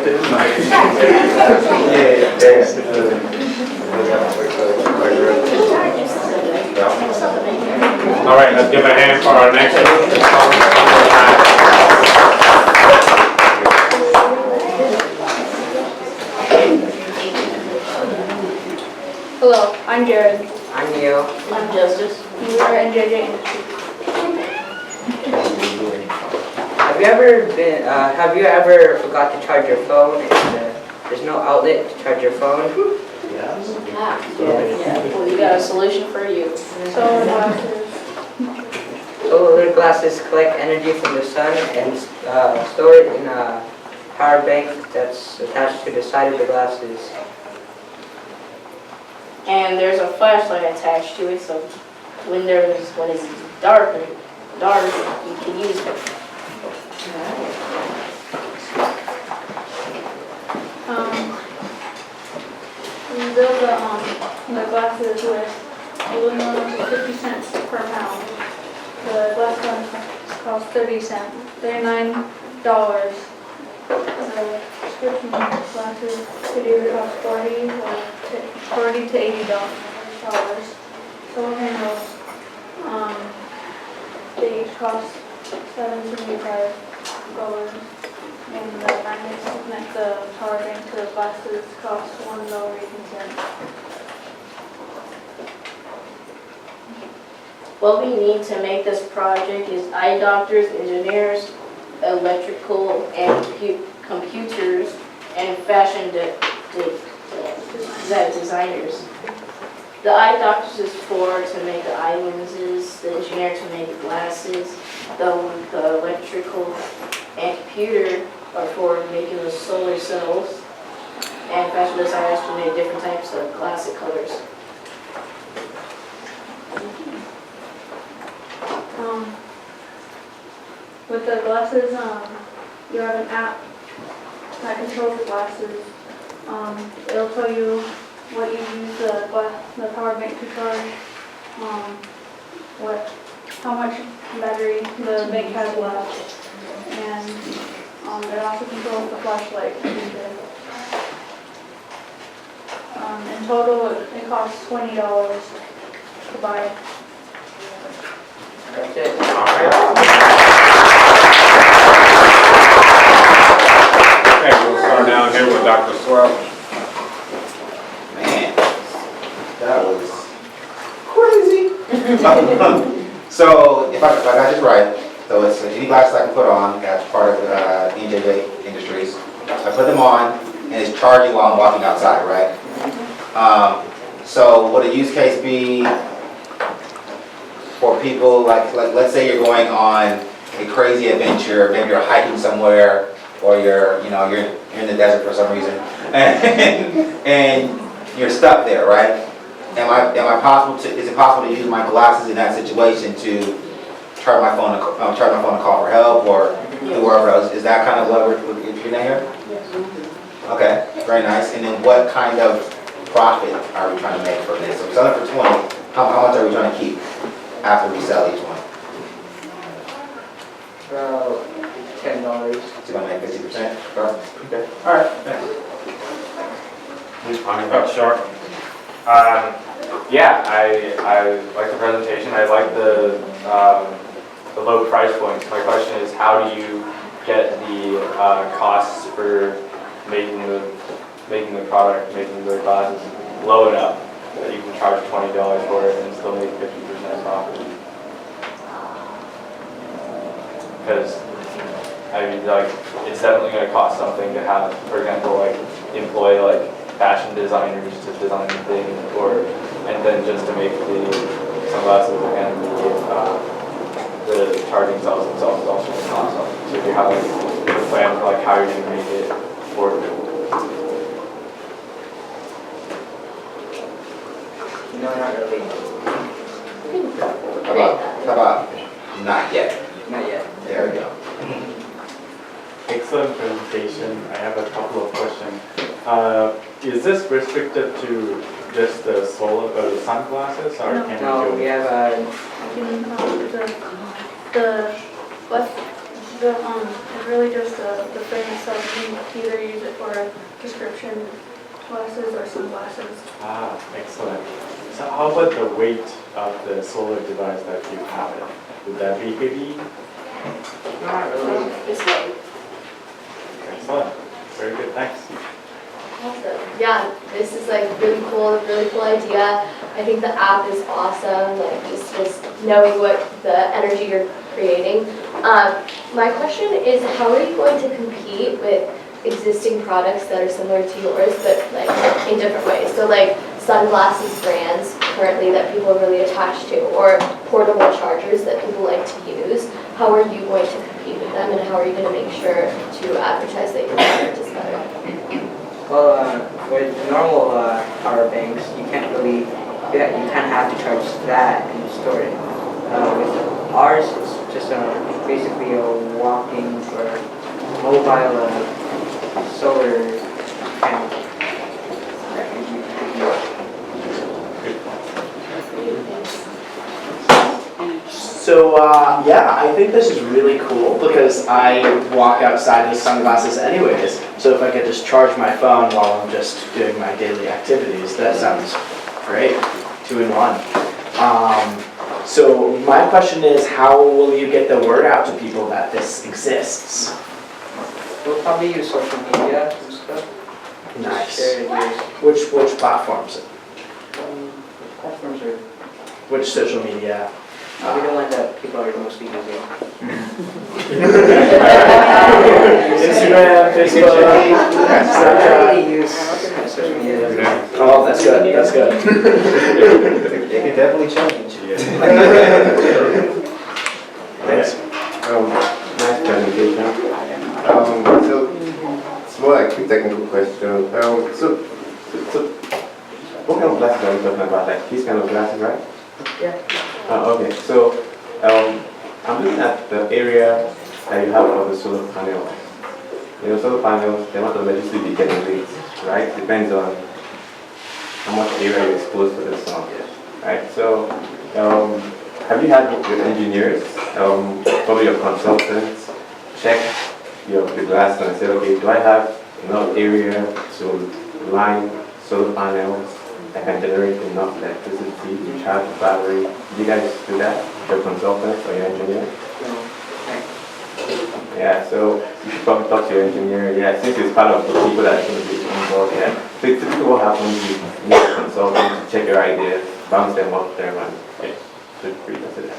All right, let's give a hand for our next one. Hello, I'm Jared. I'm Neil. I'm Justice. We are NJJ Industries. Have you ever forgot to charge your phone and there's no outlet to charge your phone? Yeah. Well, we got a solution for you. Solar glasses. Solar glasses collect energy from the sun and store it in a power bank that's attached to the side of the glasses. And there's a flashlight attached to it, so when it's dark, you can use it. We build the glasses with aluminum 50 cents per pound. The glass ones cost 30 cents, $39. The prescription glasses could either cost $40 to $80. Solar panels, they each cost $7.75. And the magnets to connect the power bank to the glasses cost $1.18. What we need to make this project is eye doctors, engineers, electrical and computers, and fashion designers. The eye doctors is to make the eye lenses, the engineer to make the glasses, the electrical and computer are for making the solar cells, and fashion designers to make different types of glasses colors. With the glasses, you have an app that controls the glasses. It'll tell you what you use the power bank to charge, how much battery the bank has left, and it also controls the flashlight. In total, it costs $20 to buy. That's it. All right. Okay, we'll start down here with Dr. Swirl. Man, that was crazy. So if I got this right, so it's any glasses I can put on, that's part of NJJ Industries. I put them on and it's charging while I'm walking outside, right? So would a use case be for people like let's say you're going on a crazy adventure, maybe you're hiking somewhere, or you're in the desert for some reason, and you're stuck there, right? Is it possible to use my glasses in that situation to charge my phone to call for help or do wherever else? Is that kind of what we're getting here? Yes. Okay, very nice. And then what kind of profit are we trying to make from this? So we're selling for 20. How much are we trying to keep after we sell each one? About $10. So you're gonna make 50%? Okay. All right. Thanks. Who's talking about shark? Yeah, I like the presentation. I like the low price points. My question is, how do you get the costs for making the product, making the glasses low enough that you can charge $20 for it and still make 50% profit? Because I mean, like, it's definitely going to cost something to have, for example, like employ like fashion designers to design the thing, and then just to make the sunglasses and the charging cells themselves is also going to cost something. So if you have like a plan for like how you're going to make it affordable. No, not really. How about not yet? Not yet. There we go. Excellent presentation. I have a couple of questions. Is this restricted to just the solar or the sunglasses, or can No, you we have The glass It's really just the frame itself. You can either use it for prescription glasses or sunglasses. Ah, excellent. So how about the weight of the solar device that you have? Would that be heavy? Not really. It's like, Excellent. Very good, thanks. Awesome. Yeah, this is like really cool idea. I think the app is awesome, like just knowing what the energy you're creating. My question is, how are you going to compete with existing products that are similar to yours, but like in different ways? So like sunglasses brands currently that people are really attached to, or portable chargers that people like to use. How are you going to compete with them, and how are you going to make sure to advertise that your product is better? Well, with normal power banks, you can't really, you kind of have to charge that and store it. With ours, it's just basically a walking or mobile solar panel. So yeah, I think this is really cool because I walk outside with sunglasses anyways. So if I could just charge my phone while I'm just doing my daily activities, that sounds great. 2 in 1. So my question is, how will you get the word out to people that this exists? We'll probably use social media and stuff. Nice. Share ideas. Which platforms? Platforms are Which social media? probably the one that people are mostly using. Instagram, Facebook, I Snapchat. really use social media. Oh, that's good. That's good. They can definitely change. Thanks. Nice presentation. So it's more like a technical question. So what kind of glasses are we talking about? Like these kind of glasses, right? Yeah. Okay. So I'm looking at the area that you have for the solar panels. You know, solar panels, the amount of electricity they generate, right? Depends on how much area you expose to the sun, right? So have you had your engineers, probably your consultants, check your glass and say, okay, do I have enough area to line solar panels that can generate enough electricity to charge the battery? Do you guys do that? Your consultants or your engineer? Yeah, so you should probably talk to your engineer. Yeah, since it's part of the people that are going to be involved. Yeah. So typically what happens is you need a consultant to check your ideas, bounce them off them, and reconsider.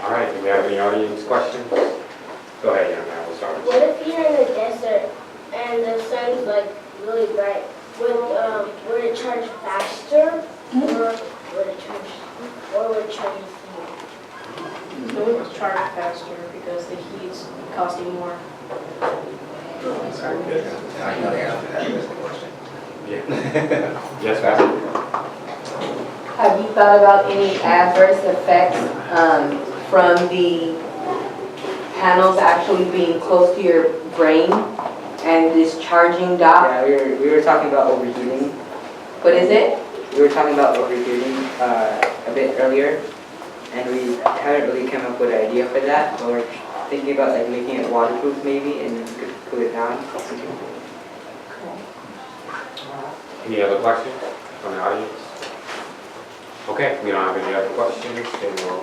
All right, do we have any audience questions? Go ahead, young man, we'll start. What if you're in the desert and the sun's like really bright? Would it charge faster, or would it charge slower? it would charge faster because the heat's costing more. Very good. I know the answer to that. That's the question. Yeah. Yes, Pastor? Have you thought about any adverse effects from the panels actually being close to your brain and this charging dock? Yeah, we were talking about overheating. What is it? We were talking about overheating a bit earlier, and we haven't really come up with an idea for that, but we're thinking about like making it waterproof maybe, and we could cool it down. Any other questions from the audience? Okay, we don't have any other questions, then we'll